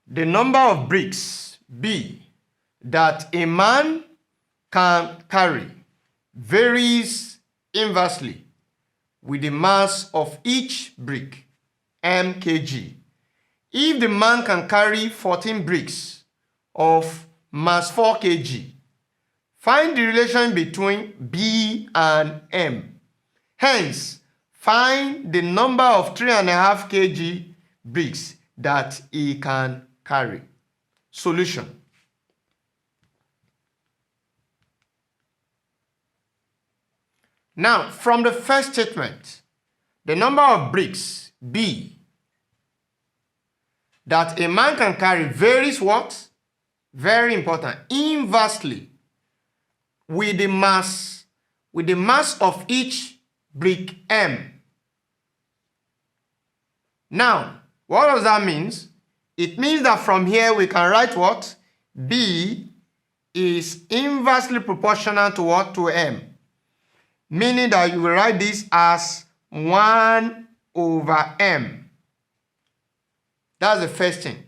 the number of bricks, B, that a man can carry varies inversely with the mass of each brick, m kg. If the man can carry 14 bricks of mass 4 kg, find the relation between B and M. Hence, find the number of 3.5 kg bricks that he can carry. Solution. Now, from the first statement, the number of bricks, B, that a man can carry varies what? Very important. Inversely with the mass of each brick M. Now, what does that mean? It means that from here we can write what? B is inversely proportional to what? To M. Meaning that you will write this as 1 over M. That's the first thing.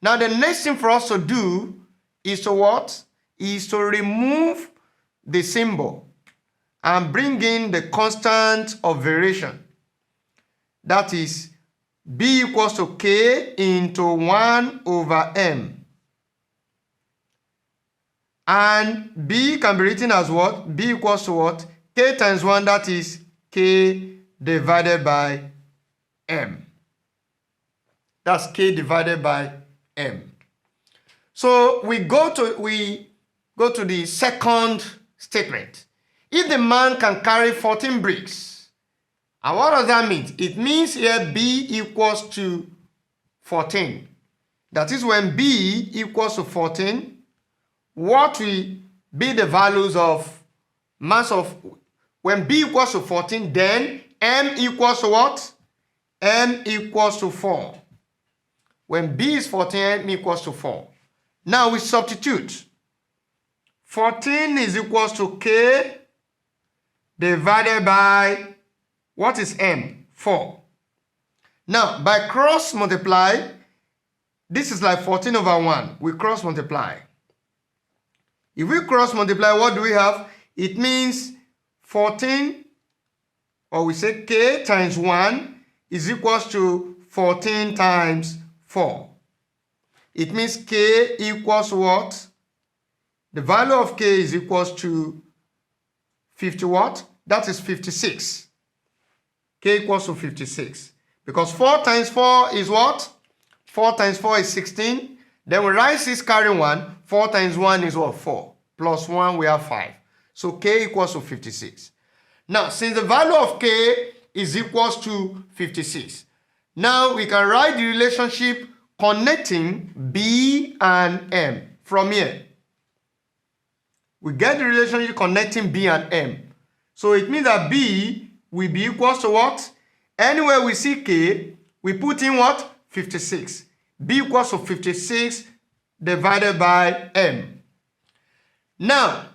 Now the next thing for us to do is to what? Is to remove the symbol and bring in the constant of variation. That is B equals to K into 1 over M. And B can be written as what? B equals to what? K times 1, that is K divided by M. That's K divided by M. So we go to the second statement. If the man can carry 14 bricks, and what does that mean? It means here B equals to 14. That is, when B equals to 14, what will be the values of mass of, when B equals to 14, then M equals to what? M equals to 4. When B is 14, M equals to 4. Now we substitute. 14 is equals to K divided by, what is M? 4. Now, by cross multiply, this is like 14 over 1. We cross multiply. If we cross multiply, what do we have? It means 14, or we say K times 1 is equals to 14 times 4. It means K equals what? The value of K is equals to 50 what? That is 56. K equals to 56. Because 4 times 4 is what? 4 times 4 is 16. Then we write 6 carry 1. 4 times 1 is what? 4. Plus 1 we have 5. So K equals to 56. Now, since the value of K is equals to 56, now we can write the relationship connecting B and M from here. We get the relationship connecting B and M. So it means that B will be equals to what? Anywhere we see K, we put in what? 56. B equals to 56 divided by M. Now,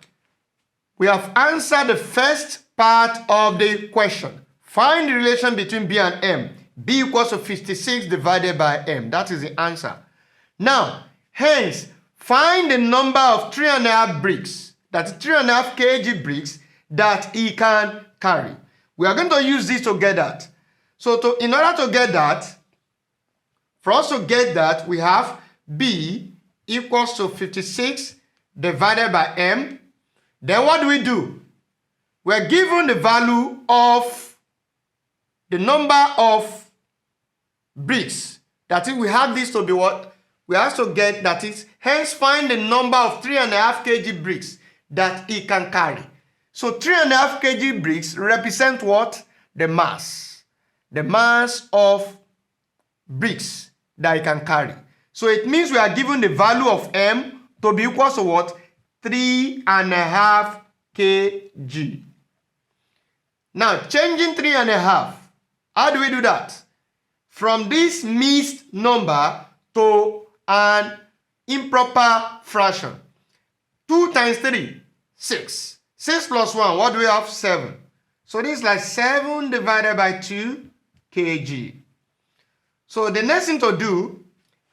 we have answered the first part of the question. Find the relation between B and M. B equals to 56 divided by M. That is the answer. Now, hence, find the number of 3.5 bricks, that's 3.5 kg bricks, that he can carry. We are going to use this to get that. So in order to get that, for us to get that, we have B equals to 56 divided by M. Then what do? We are given the value of the number of bricks. That is, we have this to be what? We have to get, that is, hence find the number of 3.5 kg bricks that he can carry. So 3.5 kg bricks represent what? The mass. The mass of bricks that he can carry. So it means we are given the value of M to be equal to what? 3.5 kg. Now, changing 3.5. How do we do that? From this mixed number to an improper fraction. 2 times 3, 6. 6 plus 1, what do we have? 7. So this is like 7 divided by 2 kg. So the next thing to do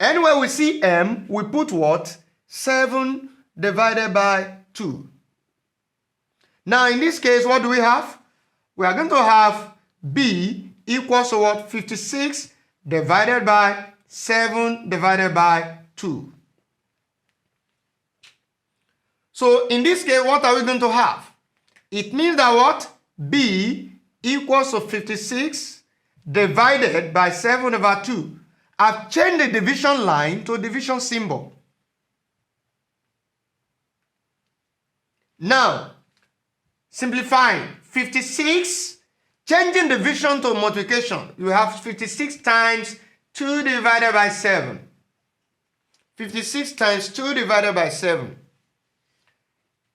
Anywhere we see M, we put what? 7 divided by 2. Now, in this case, what do we have? We are going to have B equals to what? 56 divided by 7 divided by 2. So, in this case, what are we going to have? It means that what? B equals to 56 divided by 7 over 2. I've changed the division line to a division symbol. Now, simplifying, 56, changing division to multiplication. You have 56 times 2 divided by 7. 56 times 2 divided by 7.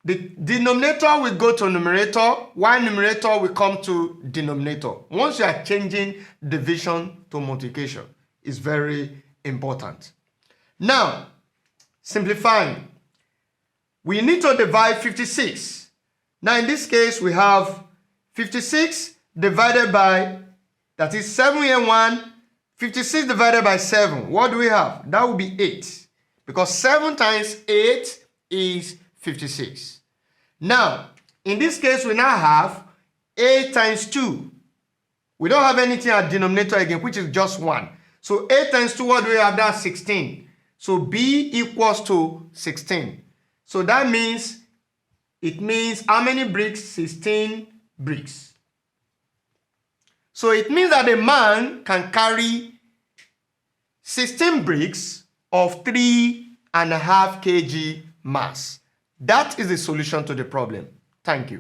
The denominator will go to numerator, while numerator will come to denominator. Once you are changing division to multiplication, it's very important. Now, simplifying, we need to divide 56. Now, in this case, we have 56 divided by, that is 7 here 1, 56 divided by 7. What do we have? That will be 8. Because 7 times 8 is 56. Now, in this case, we now have 8 times 2. We don't have anything at denominator again, which is just 1. So 8 times 2, what do we have? That's 16. So B equals to 16. So that means, it means how many bricks? 16 bricks. So it means that a man can carry 16 bricks of 3.5 kg mass. That is the solution to the problem. Thank you.